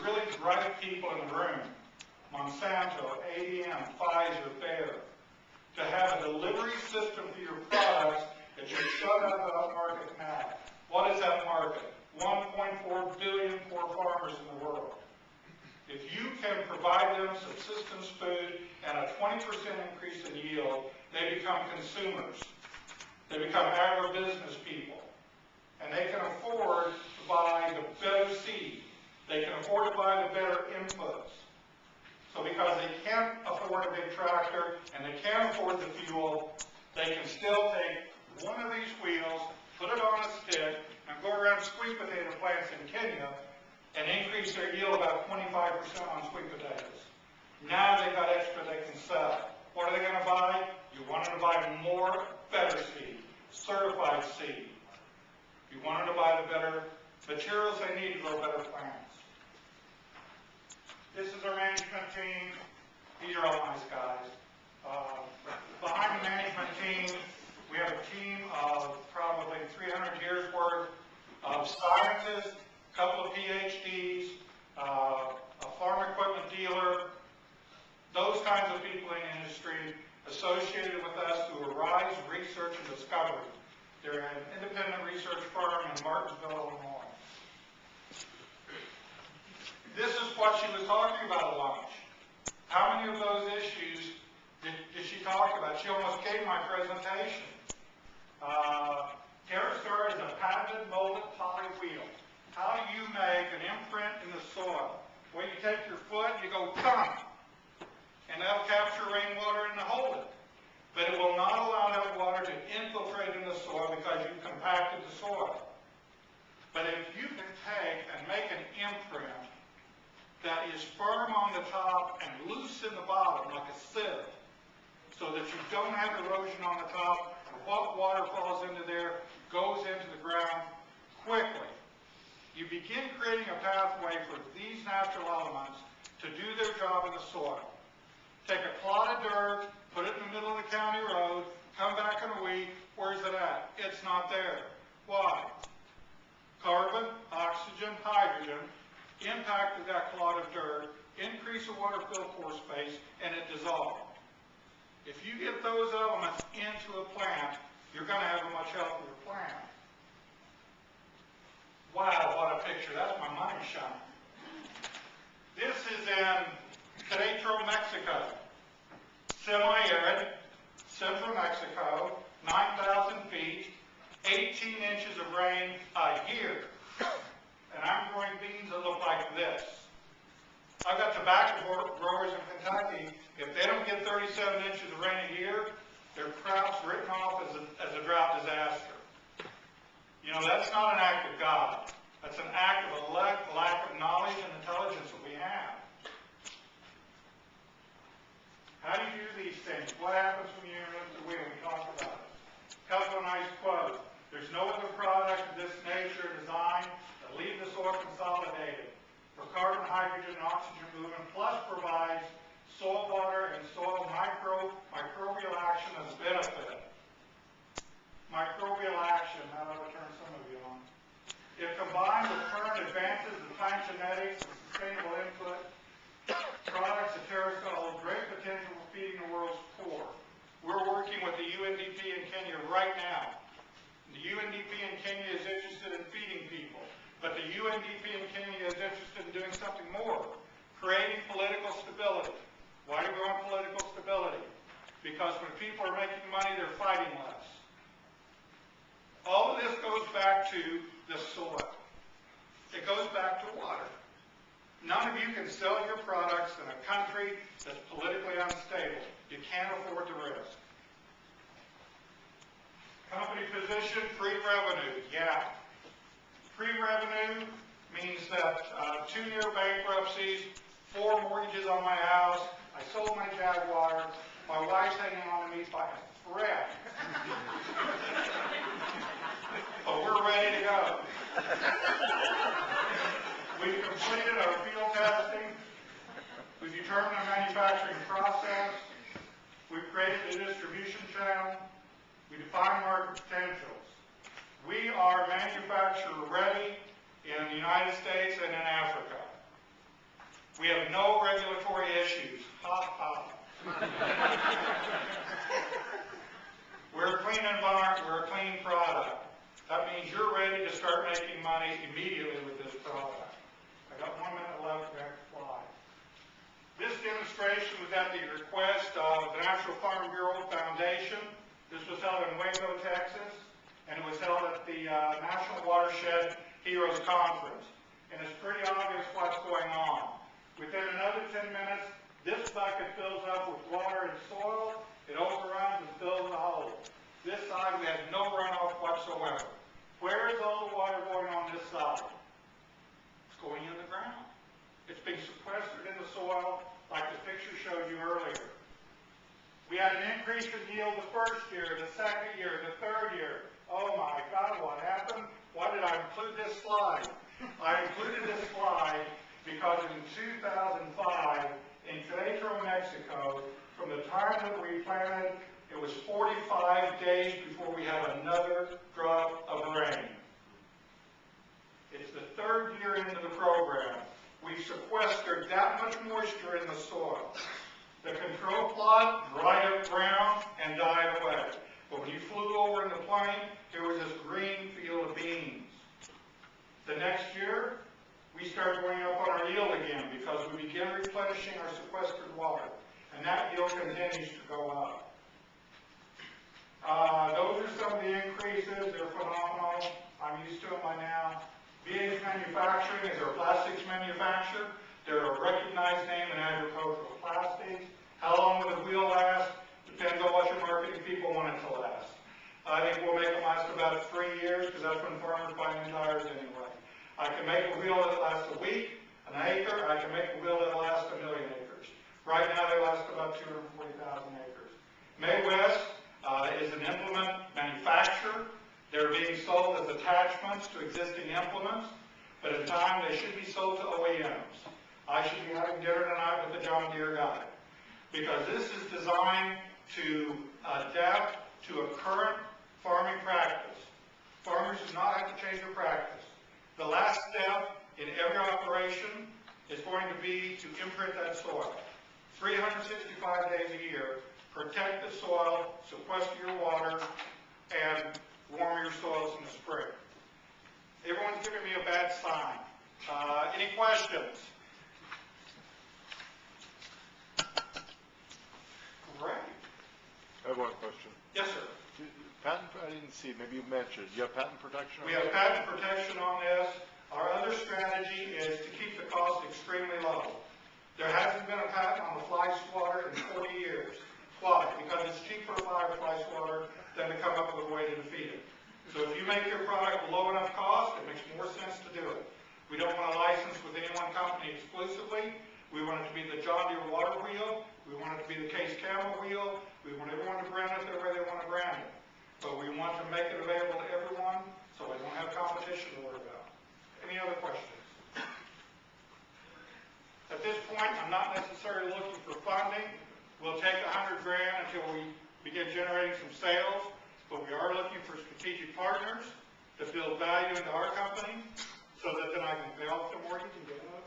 really bright people in the room, Monsanto, ADM, Pfizer, Bayer, to have a delivery system for your products that you shut out of that market now. What is that market? 1.4 billion poor farmers in the world. If you can provide them subsistence food and a 20% increase in yield, they become consumers. They become agribusiness people. And they can afford to buy the better seed. They can afford to buy the better inputs. So because they can't afford a big tractor and they can't afford the fuel, they can still take one of these wheels, put it on a stick, and go around sweet potato plants in Kenya and increase their yield about 25% on sweet potatoes. Now they've got extra they can sell. What are they going to buy? You want them to buy more better seed, certified seed. You want them to buy the better materials they need to grow better plants. This is our management team. These are all nice guys. Behind the management team, we have a team of probably 300 years worth of scientists, a couple of PhDs, a farm equipment dealer, those kinds of people in the industry associated with us through Arise Research and Discovery. They're an independent research firm in Martinsville, Illinois. This is what she was talking about at lunch. How many of those issues did she talk about? She almost gave my presentation. TerraStar is a patented molded poly wheel. How do you make an imprint in the soil? Well, you take your foot, you go thump, and that'll capture rainwater and hold it. But it will not allow that water to infiltrate in the soil because you've compacted the soil. But if you can take and make an imprint that is firm on the top and loose in the bottom like a sieve, so that you don't have erosion on the top, and what water falls into there goes into the ground quickly. You begin creating a pathway for these natural elements to do their job in the soil. Take a clod of dirt, put it in the middle of the county road, come back in a week, where's it at? It's not there. Why? Carbon, oxygen, hydrogen impacted that clod of dirt, increased the water fill pore space, and it dissolved. If you get those elements into a plant, you're going to have a much healthier plant. Wow, what a picture. That's my money shot. This is in Querétaro, Mexico. Semi-arid, central Mexico, 9,000 feet, 18 inches of rain a year. And I'm growing beans that look like this. I've got tobacco growers in Kentucky. If they don't get 37 inches of rain a year, their crop's written off as a drought disaster. You know, that's not an act of God. That's an act of a lack of knowledge and intelligence that we have. How do you do these things? What happens when you interrupt the wheel? We talked about it. Couple of nice quotes. There's no other product of this nature and design that leaves the soil consolidated for carbon, hydrogen, and oxygen movement, plus provides soil water and soil microbial action as a benefit. Microbial action, how do I turn some of you on? If combined with current advances in plant genetics and sustainable input, products of TerraStar hold great potential for feeding the world's poor. We're working with the UNDP in Kenya right now. The UNDP in Kenya is interested in feeding people, but the UNDP in Kenya is interested in doing something more, creating political stability. Why do we want political stability? Because when people are making money, they're fighting less. All of this goes back to the soil. It goes back to water. None of you can sell your products in a country that's politically unstable. You can't afford the risk. Company position, pre-revenue. Yeah. Pre-revenue means that 2 near bankruptcies, 4 mortgages on my house, I sold my Jaguar, my wife's hanging on to me by a thread. But we're ready to go. We've completed our field testing. We've determined our manufacturing process. We've created a distribution channel. We define market potentials. We are manufacturer ready in the United States and in Africa. We have no regulatory issues. Ha ha. We're a clean environment, we're a clean product. That means you're ready to start making money immediately with this product. I got 1 minute left, next slide. This demonstration was at the request of the National Farm Bureau Foundation. This was held in Waco, Texas, and it was held at the National Watershed Heroes Conference. And it's pretty obvious what's going on. Within another 10 minutes, this bucket fills up with water and soil. It overruns and fills the hole. This side, we had no runoff whatsoever. Where is all the water going on this side? It's going in the ground. It's being sequestered in the soil, like the picture showed you earlier. We had an increase in yield the first year, the second year, the third year. Oh my God, what happened? Why did I include this slide? I included this slide because in 2005, in Querétaro, Mexico, from the time that we planted, it was 45 days before we had another drop of rain. It's the third year into the program. We've sequestered that much moisture in the soil. The control plot dried up brown and died away. But when you flew over in the plane, there was this green field of beans. The next year, we started going up on our yield again because we began replenishing our sequestered water. And that yield continues to go up. Those are some of the increases. They're phenomenal. I'm used to it by now. BH Manufacturing is our plastics manufacturer. They're a recognized name in agricultural plastics. How long will the wheel last? Depends on what your marketing people want it to last. I think we'll make it last about 3 years because that's when farmers buy new tires anyway. I can make a wheel that lasts a week, an acre. I can make a wheel that lasts 1 million acres. Right now they last about 240,000 acres. Midwest is an implement manufacturer. They're being sold as attachments to existing implements, but in time they should be sold to OEMs. I should be having dinner tonight with the John Deere guy, because this is designed to adapt to a current farming practice. Farmers do not have to change their practice. The last step in every operation is going to be to imprint that soil. 365 days a year, protect the soil, sequester your water, and warm your soils in the spring. Everyone's giving me a bad sign. Any questions? Great. I have one question. Yes, sir. Patent, I didn't see, maybe you mentioned, you have patent protection on We have patent protection on this. Our other strategy is to keep the cost extremely low. There hasn't been a patent on the fly swatter in 40 years. Why? Because it's cheaper to buy a fly swatter than to come up with a way to defeat it. So if you make your product low enough cost, it makes more sense to do it. We don't want to license with any one company exclusively. We want it to be the John Deere water wheel. We want it to be the Case Camel wheel. We want everyone to brand it the way they want to brand it. But we want to make it available to everyone so we don't have competition to worry about. Any other questions? At this point, I'm not necessarily looking for funding. We'll take $100 grand until we begin generating some sales, but we are looking for strategic partners to build value into our company so that then I can pay off the mortgage and get another